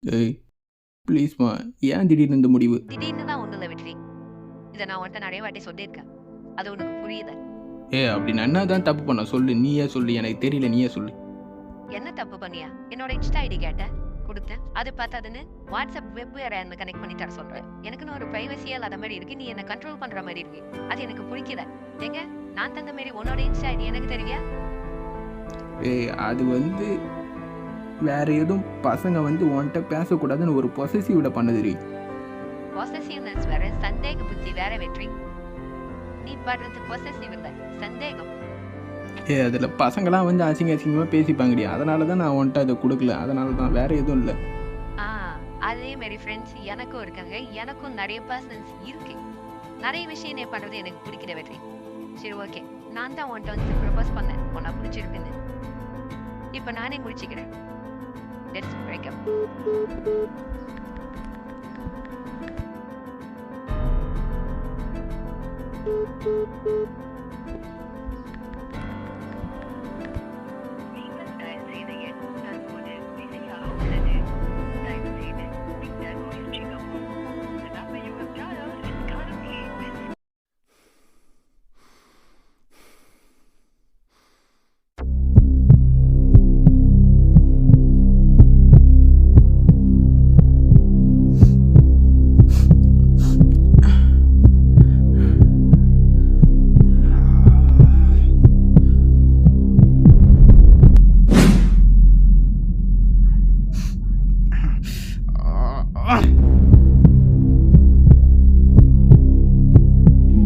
ஏய் ப்ளீஸ்மா, ஏன் திடீர்னு இந்த முடிவு? திடீர்னு தான் ஒன்றும் இல்லை வெற்றி. இதை நான் உன்கிட்ட நிறைய வாட்டி சொல்லியிருக்கேன். அது உனக்கு புரியுதா? அப்படி நான் என்ன தான் தப்பு பண்ண சொல்லு, நீயே சொல்லு, எனக்கு தெரியல, நீயே சொல்லு. என்ன தப்பு பண்ணியா? என்னோட இன்ஸ்டா ஐடி கேட்டேன், கொடுத்தேன். அது பார்த்தாதுன்னு வாட்ஸ்அப் வெப் யாரையாவது கனெக்ட் பண்ணி தர சொல்கிறேன். எனக்குன்னு ஒரு ப்ரைவசியாக இல்லாத மாதிரி இருக்கு, நீ என்னை கண்ட்ரோல் பண்ணுற மாதிரி இருக்கு. அது எனக்கு பிடிக்கல. எங்க நான் தந்த மாதிரி உன்னோட இன்ஸ்டா ஐடி எனக்கு தெரியா? அது வந்து வேற எதுவும் பசங்க வந்து உன்கிட்ட பேசக்கூடாதுன்னு ஒரு பொசசிவ்ல பண்ணுது. பொசசிவ்னஸ் வேற, சந்தேக புத்தி வேற வெற்றி. நீ படுறது பொசசிவ் இல்லை, சந்தேகம். அதில் பசங்களாம் வந்து அசிங்கமாக பேசிப்பாங்கடி, அதனால தான் நான் உன்கிட்ட அதை கொடுக்கல. அதனால தான், வேற எதுவும் இல்லை. அதே மாதிரி ஃப்ரெண்ட்ஸ் எனக்கும் இருக்காங்க, எனக்கும் நிறைய பர்சன்ஸ் இருக்கு. நிறைய விஷயம் நீ பண்ணுறது எனக்கு பிடிக்கிற வெற்றி. சரி ஓகே, நான் தான் உன்கிட்ட வந்து ப்ரப்போஸ் பண்ணேன், உன்னை பிடிச்சிருக்குன்னு. இப்போ நானே முடிச்சுக்கிறேன். Let's break up.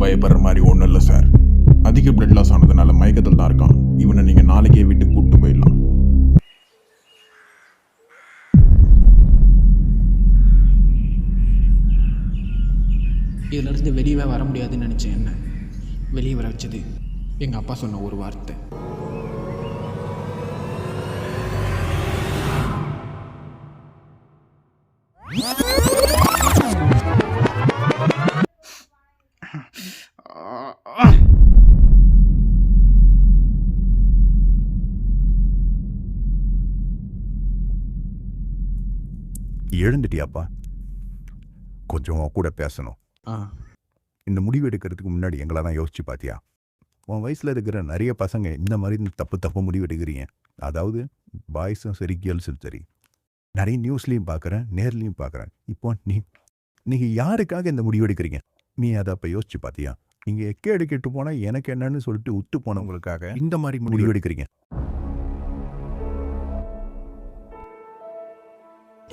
பயப்படுற மாதிரி ஒன்றும் இல்லை சார். அதிக பிளட் லாஸ் ஆனதுனால மயக்கத்தில் தான் இருக்கான். இவனை நீங்கள் நாளைக்கே விட்டு கூப்பிட்டு போயிடலாம். இதிலிருந்து வெளியே வர முடியாதுன்னு நினச்சேன். என்ன வெளியே வர வச்சது எங்கள் அப்பா சொன்ன ஒரு வார்த்தை. எழுந்துட்டியாப்பா? கொஞ்சம் கூட பேசணும். இந்த முடிவு எடுக்கிறதுக்கு முன்னாடி எங்களெல்லாம் யோசிச்சு பார்த்தியா? உன் வயசில் இருக்கிற நிறைய பசங்க இந்த மாதிரி தப்பு முடிவு எடுக்கிறீங்க. அதாவது பாய்ஸும் சரி, கேர்ள்ஸும் சரி. நிறைய நியூஸ்லேயும் பார்க்குறேன், நேர்லேயும் பார்க்குறேன். இப்போ நீங்கள் யாருக்காக இந்த முடிவு எடுக்கிறீங்க? நீ அதை அப்போ யோசிச்சு பார்த்தியா? நீங்கள் எக்கே எடுக்கிட்டு போனால் எனக்கு என்னன்னு சொல்லிட்டு உத்து போனவங்களுக்காக இந்த மாதிரி முடிவு எடுக்கிறீங்க.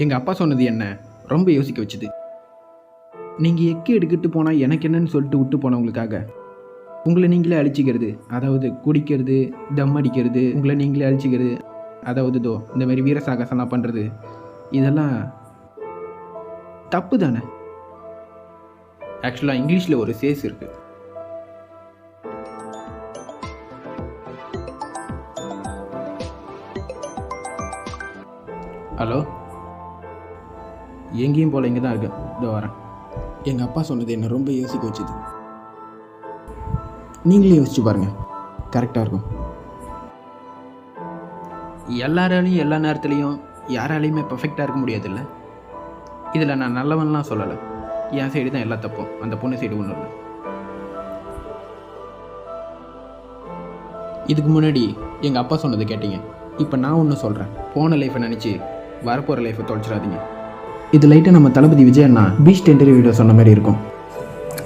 எங்கள் அப்பா சொன்னது என்ன ரொம்ப யோசிக்க வச்சுது. நீங்கள் எக்கே எடுக்கிட்டு போனால் எனக்கு என்னன்னு சொல்லிட்டு விட்டு போனவங்களுக்காக உங்களை நீங்களே அழிச்சிக்கிறது, அதாவது குடிக்கிறது, தம் அடிக்கிறது, உங்களை நீங்களே அழிச்சிக்கிறது, அதாவது இந்த மாதிரி வீரசாகசம்லாம் பண்ணுறது, இதெல்லாம் தப்பு தானே? ஆக்சுவலாக இங்கிலீஷில் ஒரு சேஸ் இருக்கு. ஹலோ, எங்கேயும் போல, இங்கே தான் இருக்கு, இதோ வரேன். எங்கள் அப்பா சொன்னது என்னை ரொம்ப யோசிக்க வச்சுது. நீங்களே யோசிச்சு பாருங்கள், கரெக்டாக இருக்கும். எல்லாராலையும் எல்லா நேரத்துலையும் யாராலையுமே பர்ஃபெக்டாக இருக்க முடியாதுல்ல. இதில் நான் நல்லவன்லாம் சொல்லலை, என் சைடு தான் எல்லா தப்பும், அந்த பொண்ணு சைடு ஒன்றும் இல்லை. இதுக்கு முன்னாடி எங்கள் அப்பா சொன்னது கேட்டீங்க, இப்போ நான் ஒன்று சொல்கிறேன். போன லைஃப்பை நினச்சி வரப்போகிற லைஃப்பை தொலைச்சிடாதீங்க. இது லைட்டாக நம்ம தளபதி விஜய் அண்ணா பீஸ்ட் இன்டர்வியூ வீடியோ சொன்ன மாதிரி இருக்கும்.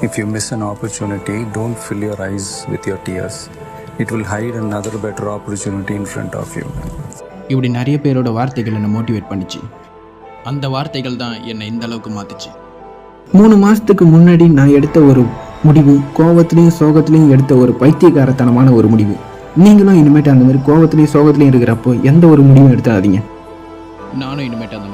If you miss an opportunity, don't fill your eyes with your tears. It will hide another better opportunity in front of you. இப்படி நிறைய பேரோட வார்த்தைகள் என்னை மோட்டிவேட் பண்ணிச்சு. அந்த வார்த்தைகள் தான் என்னை இந்த அளவுக்கு மாற்றுச்சு. 3 மாதத்துக்கு முன்னாடி நான் எடுத்த ஒரு முடிவு, கோவத்துலேயும் சோகத்துலேயும் எடுத்த ஒரு பைத்தியக்காரத்தனமான ஒரு முடிவு. நீங்களும் இனிமேட்டு அந்த மாதிரி கோவத்துலேயும் சோகத்துலேயும் இருக்கிறப்போ எந்த ஒரு முடிவும் எடுத்தாதீங்க. நானும் இனிமேட்டு அந்த